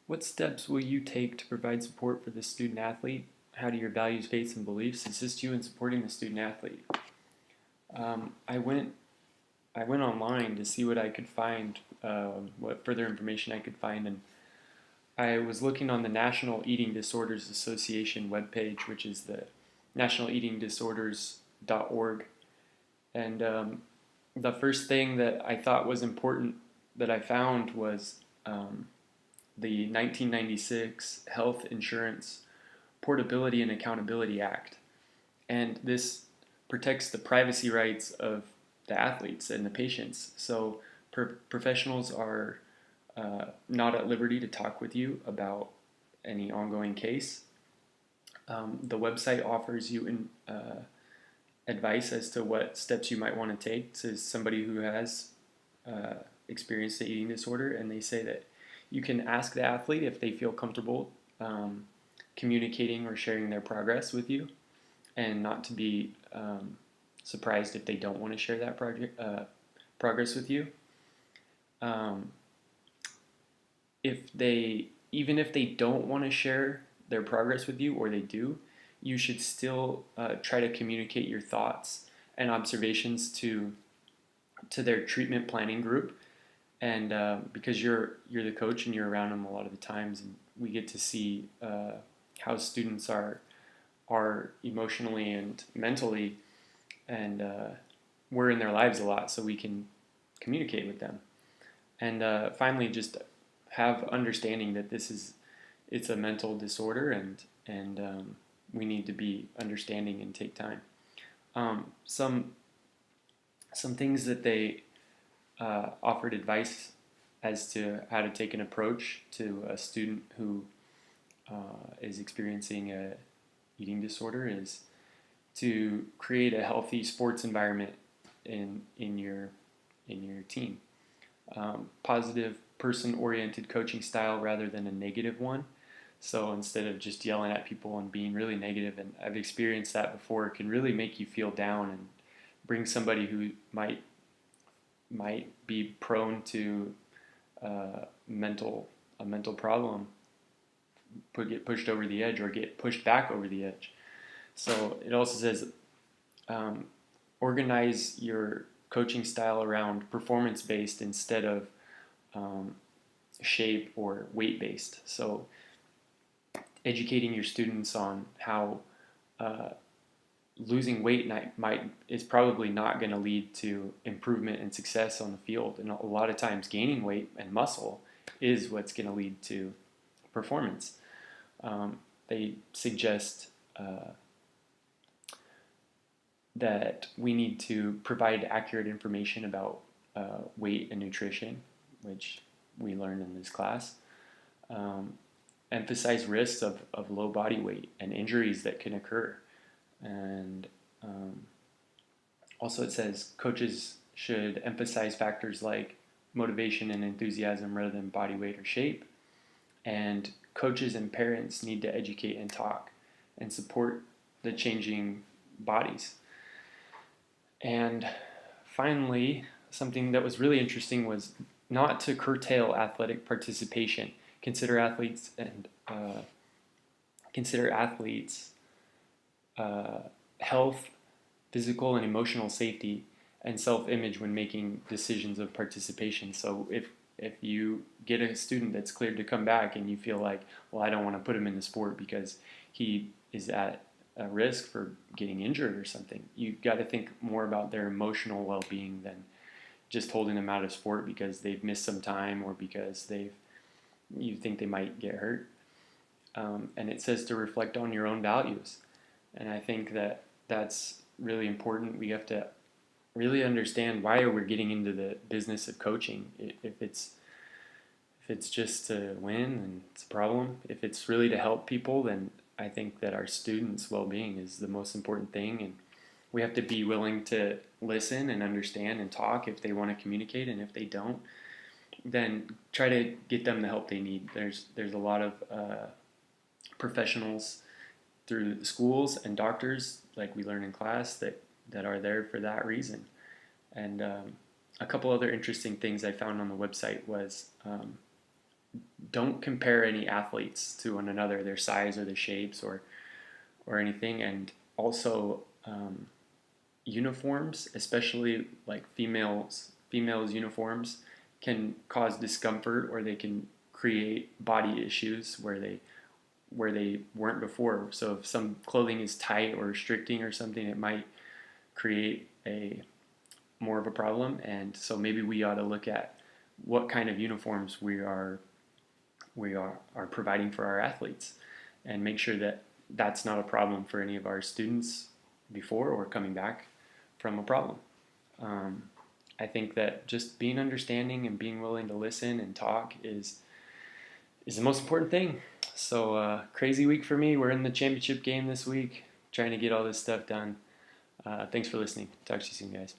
What steps will you take to provide support for the student athlete? How do your values, faiths, and beliefs assist you in supporting the student athlete? I went online to see what I could find, what further information I could find, and I was looking on the National Eating Disorders Association webpage, which is the nationaleatingdisorders.org. And the first thing that I thought was important that I found was the 1996 Health Insurance Portability and Accountability Act. And this protects the privacy rights of the athletes and the patients. So professionals are not at liberty to talk with you about any ongoing case. The website offers you advice as to what steps you might want to take to somebody who has experienced the eating disorder, and they say that you can ask the athlete if they feel comfortable communicating or sharing their progress with you, and not to be surprised if they don't want to share that progress with you. Even if they don't want to share their progress with you, or they do, you should still try to communicate your thoughts and observations to their treatment planning group. And because you're the coach and you're around them a lot of the times, and we get to see how students are emotionally and mentally, and we're in their lives a lot, so we can communicate with them. And finally, just have understanding that it's a mental disorder, and we need to be understanding and take time. Some things that they offered advice as to how to take an approach to a student who is experiencing a eating disorder is to create a healthy sports environment in your team. Positive person-oriented coaching style rather than a negative one. So instead of just yelling at people and being really negative, and I've experienced that before, it can really make you feel down and bring somebody who might be prone to a mental problem get pushed over the edge or get pushed back over the edge. So it also says organize your coaching style around performance-based instead of shape or weight-based. So educating your students on how losing weight is probably not going to lead to improvement and success on the field, and a lot of times gaining weight and muscle is what's going to lead to performance. They suggest that we need to provide accurate information about weight and nutrition, which we learned in this class. Emphasize risks of low body weight and injuries that can occur. And also it says coaches should emphasize factors like motivation and enthusiasm rather than body weight or shape. And coaches and parents need to educate and talk and support the changing bodies. And finally, something that was really interesting was not to curtail athletic participation. Consider athletes health, physical and emotional safety, and self-image when making decisions of participation. So if you get a student that's cleared to come back and you feel like, well, I don't want to put him in the sport because he is at a risk for getting injured or something, you got to think more about their emotional well-being than just holding them out of sport because they've missed some time or because you think they might get hurt. And it says to reflect on your own values. And I think that that's really important. We have to really understand why we're getting into the business of coaching. If it's just to win, then it's a problem. If it's really to help people, then I think that our students' well-being is the most important thing, and we have to be willing to listen and understand and talk if they want to communicate, and if they don't, then try to get them the help they need. There's a lot of professionals through the schools and doctors, like we learn in class, that are there for that reason. And a couple other interesting things I found on the website was don't compare any athletes to one another, their size or their shapes or anything. And also uniforms, especially like females uniforms, can cause discomfort, or they can create body issues where they weren't before. So if some clothing is tight or restricting or something, it might create a more of a problem. And so maybe we ought to look at what kind of uniforms we are providing for our athletes, and make sure that that's not a problem for any of our students before or coming back from a problem. Um, I think that just being understanding and being willing to listen and talk is the most important thing. So crazy week for me. We're in the championship game this week, trying to get all this stuff done. Thanks for listening. Talk to you soon, guys.